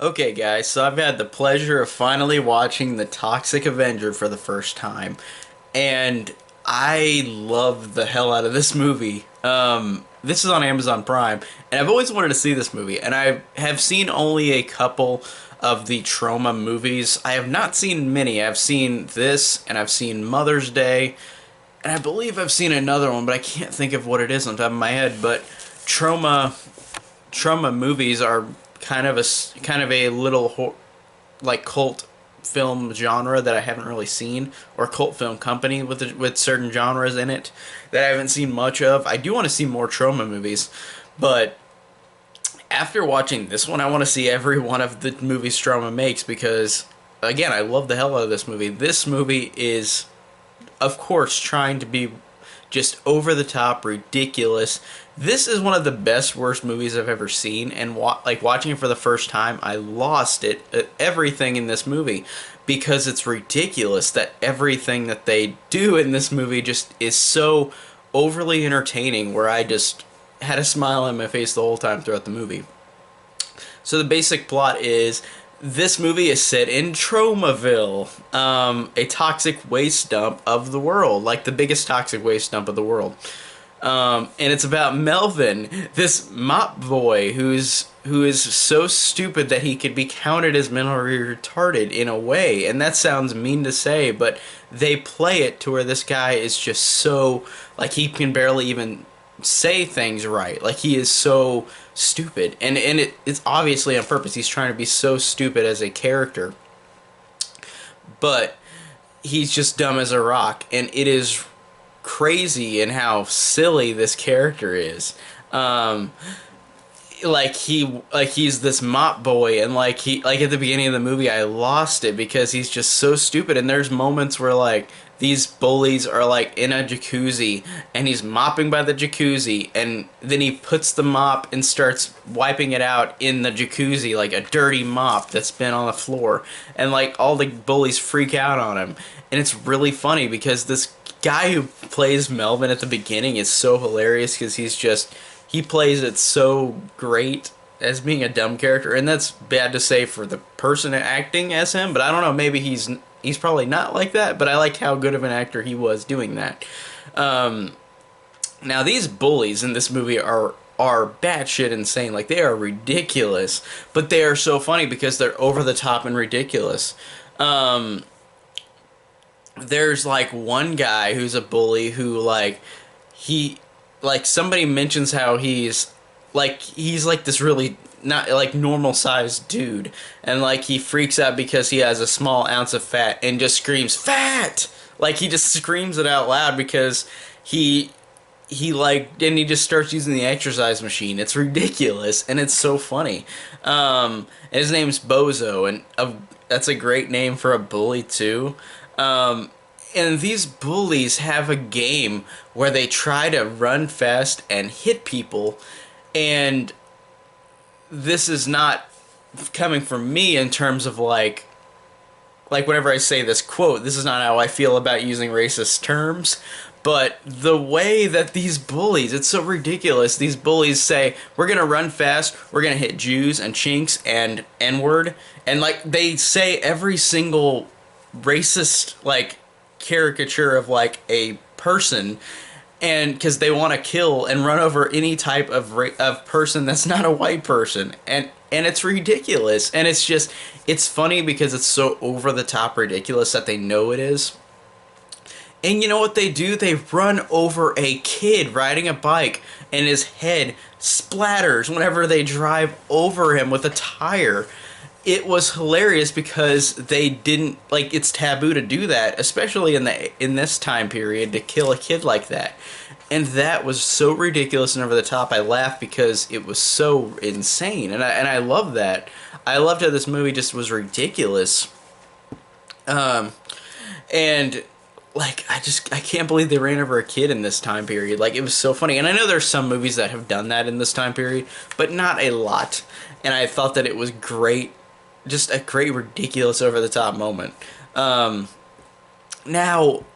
Okay, guys, so I've had the pleasure of finally watching The Toxic Avenger for the first time, and I love the hell out of this movie. This is on Amazon Prime, and I've always wanted to see this movie, and I have seen only a couple of the Trauma movies. I have not seen many. I've seen this, and I've seen Mother's Day, and I believe I've seen another one, but I can't think of what it is on top of my head. But trauma movies are kind of a little like cult film genre that I haven't really seen, or cult film company with certain genres in it that I haven't seen much of. I do want to see more trauma movies, but after watching this one, I want to see every one of the movies Trauma makes because, again, I love the hell out of this movie. This movie is, of course, trying to be just over the top, ridiculous. This is one of the best worst movies I've ever seen, and watching it for the first time, I lost it everything in this movie because it's ridiculous that everything that they do in this movie just is so overly entertaining. Where I just had a smile on my face the whole time throughout the movie. So the basic plot is this movie is set in Tromaville, a toxic waste dump of the world, like the biggest toxic waste dump of the world. And it's about Melvin, this mop boy who is so stupid that he could be counted as mentally retarded in a way. And that sounds mean to say, but they play it to where this guy is just so, like, he can barely even say things right. Like, he is so stupid, and it's obviously on purpose. He's trying to be so stupid as a character, but he's just dumb as a rock, and it is crazy in how silly this character is. He's this mop boy, and like at the beginning of the movie, I lost it because he's just so stupid. And there's moments where like these bullies are like in a jacuzzi, and he's mopping by the jacuzzi, and then he puts the mop and starts wiping it out in the jacuzzi, like a dirty mop that's been on the floor, and like all the bullies freak out on him. And it's really funny because this guy who plays Melvin at the beginning is so hilarious because he plays it so great as being a dumb character. And that's bad to say for the person acting as him, but I don't know, maybe he's probably not like that, but I like how good of an actor he was doing that. Now these bullies in this movie are batshit insane. Like, they are ridiculous, but they are so funny because they're over the top and ridiculous. There's like one guy who's a bully who somebody mentions how he's like this really not like normal sized dude, and like he freaks out because he has a small ounce of fat and just screams fat. Like, he just screams it out loud because and he just starts using the exercise machine. It's ridiculous, and it's so funny. And his name's Bozo, and that's a great name for a bully too. And these bullies have a game where they try to run fast and hit people, and this is not coming from me in terms of like whenever I say this quote, this is not how I feel about using racist terms, but the way that these bullies, it's so ridiculous. These bullies say, we're gonna run fast, we're gonna hit Jews and chinks and N-word, and like they say every single racist like caricature of like a person, and because they want to kill and run over any type of person that's not a white person, and it's ridiculous. And it's funny because it's so over the top ridiculous that they know it is. And you know what they do? They run over a kid riding a bike, and his head splatters whenever they drive over him with a tire. It was hilarious because they didn't, like, it's taboo to do that, especially in this time period, to kill a kid like that. And that was so ridiculous and over the top. I laughed because it was so insane, and I love that. I loved how this movie just was ridiculous. And like, I can't believe they ran over a kid in this time period. Like, it was so funny. And I know there's some movies that have done that in this time period, but not a lot. And I thought that it was great. Just a great, ridiculous, over-the-top moment. Now,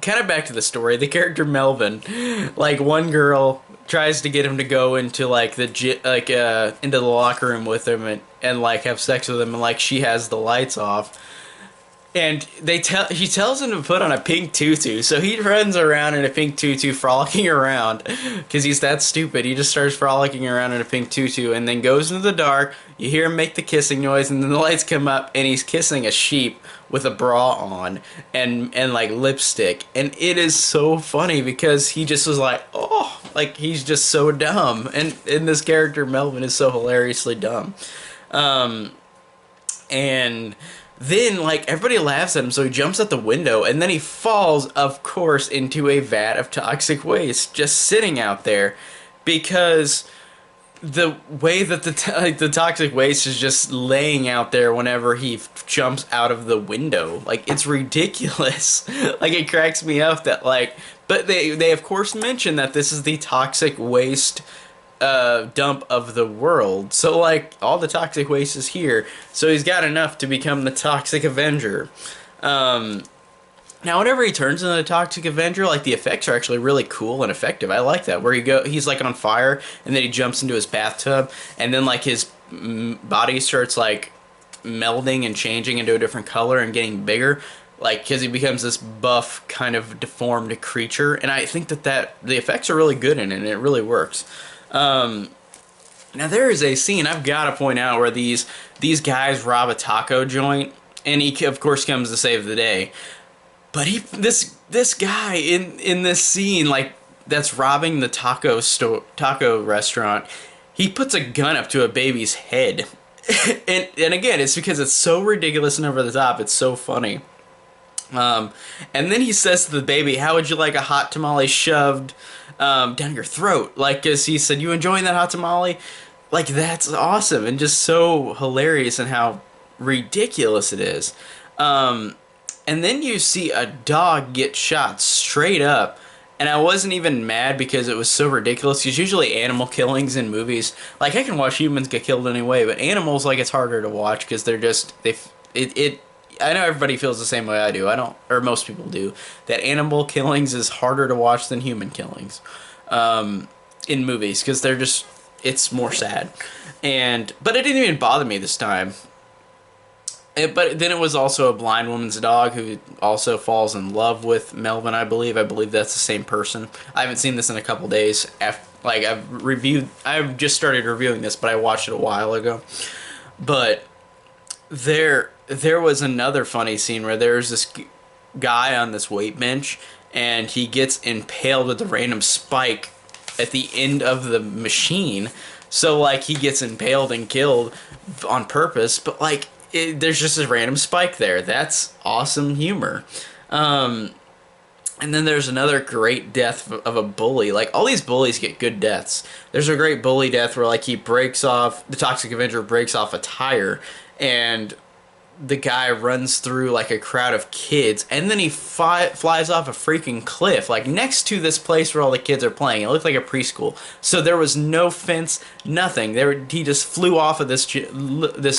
kind of back to the story. The character Melvin, like, one girl tries to get him to go into like into the locker room with him and like have sex with him, and like she has the lights off. And he tells him to put on a pink tutu, so he runs around in a pink tutu, frolicking around, because he's that stupid. He just starts frolicking around in a pink tutu, and then goes into the dark. You hear him make the kissing noise, and then the lights come up, and he's kissing a sheep with a bra on and like lipstick, and it is so funny because he just was like, oh, like he's just so dumb, and this character Melvin is so hilariously dumb, and then, like, everybody laughs at him, so he jumps out the window, and then he falls, of course, into a vat of toxic waste, just sitting out there, because the way that the toxic waste is just laying out there whenever he jumps out of the window, like, it's ridiculous. Like, it cracks me up that, like, but they of course mention that this is the toxic waste dump of the world. So like all the toxic waste is here. So he's got enough to become the Toxic Avenger. Now whenever he turns into the Toxic Avenger, like the effects are actually really cool and effective. I like that. Where he's like on fire, and then he jumps into his bathtub, and then like his body starts like melding and changing into a different color and getting bigger. Like, because he becomes this buff, kind of deformed creature, and I think that the effects are really good in it, and it really works. Now there is a scene I've got to point out where these guys rob a taco joint, and he of course comes to save the day. But this guy in this scene, like, that's robbing the taco restaurant, he puts a gun up to a baby's head. and again, it's because it's so ridiculous and over the top. It's so funny. And then he says to the baby, "How would you like a hot tamale shoved down your throat?" Like, as he said, "You enjoying that hot tamale?" Like, that's awesome and just so hilarious and how ridiculous it is. And then you see a dog get shot straight up, and I wasn't even mad because it was so ridiculous. Because usually animal killings in movies, like, I can watch humans get killed anyway, but animals, like, it's harder to watch because they're just I know everybody feels the same way I do. I don't, or most people do, that animal killings is harder to watch than human killings in movies because they're just, it's more sad. But it didn't even bother me this time. But then it was also a blind woman's dog who also falls in love with Melvin, I believe. I believe that's the same person. I haven't seen this in a couple days. I've just started reviewing this, but I watched it a while ago. But there was another funny scene where there's this guy on this weight bench, and he gets impaled with a random spike at the end of the machine. So, like, he gets impaled and killed on purpose, but, like, there's just a random spike there. That's awesome humor. And then there's another great death of a bully. Like, all these bullies get good deaths. There's a great bully death where, like, the Toxic Avenger breaks off a tire, and the guy runs through like a crowd of kids, and then he flies off a freaking cliff, like next to this place where all the kids are playing. It looked like a preschool, so there was no fence, nothing. He just flew off of this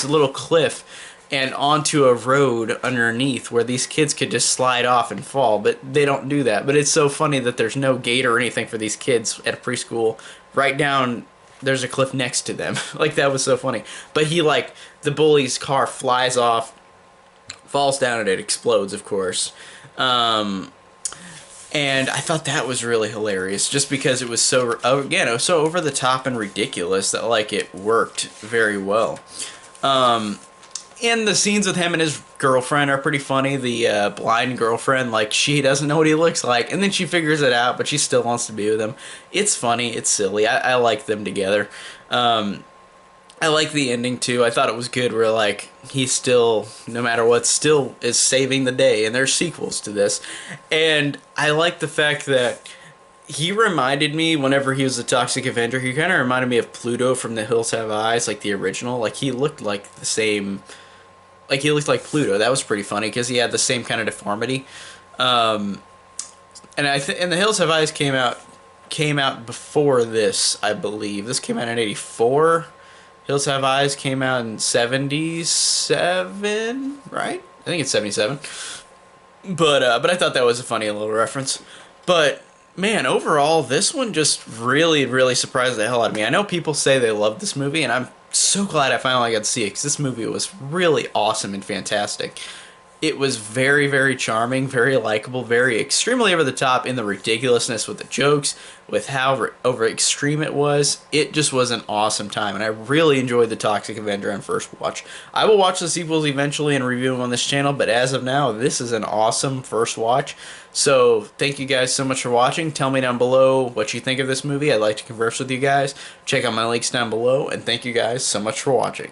little cliff and onto a road underneath where these kids could just slide off and fall, but they don't do that. But it's so funny that there's no gate or anything for these kids at a preschool. Right down, there's a cliff next to them. Like, that was so funny. But the bully's car flies off, falls down, and it explodes, of course. And I thought that was really hilarious, just because it was so over the top and ridiculous that, like, it worked very well. And the scenes with him and his girlfriend are pretty funny. The blind girlfriend, like, she doesn't know what he looks like, and then she figures it out, but she still wants to be with him. It's funny. It's silly. I like them together. I like the ending, too. I thought it was good where, like, he still, no matter what, still is saving the day, and there's sequels to this. And I like the fact that he reminded me, whenever he was the Toxic Avenger, he kind of reminded me of Pluto from The Hills Have Eyes, like the original. Like, he looked like the same... Like, he looked like Pluto. That was pretty funny, because he had the same kind of deformity. And The Hills Have Eyes came out before this, I believe. This came out in 1984. Hills Have Eyes came out in 1977, right? I think it's 1977. But I thought that was a funny little reference. But Man, overall, this one just really, really surprised the hell out of me. I know people say they love this movie, and I'm so glad I finally got to see it because this movie was really awesome and fantastic. It was very, very charming, very likable, very extremely over the top in the ridiculousness with the jokes, with how over extreme it was. It just was an awesome time, and I really enjoyed the Toxic Avenger on first watch. I will watch the sequels eventually and review them on this channel, but as of now, this is an awesome first watch. So thank you guys so much for watching. Tell me down below what you think of this movie. I'd like to converse with you guys. Check out my links down below, and thank you guys so much for watching.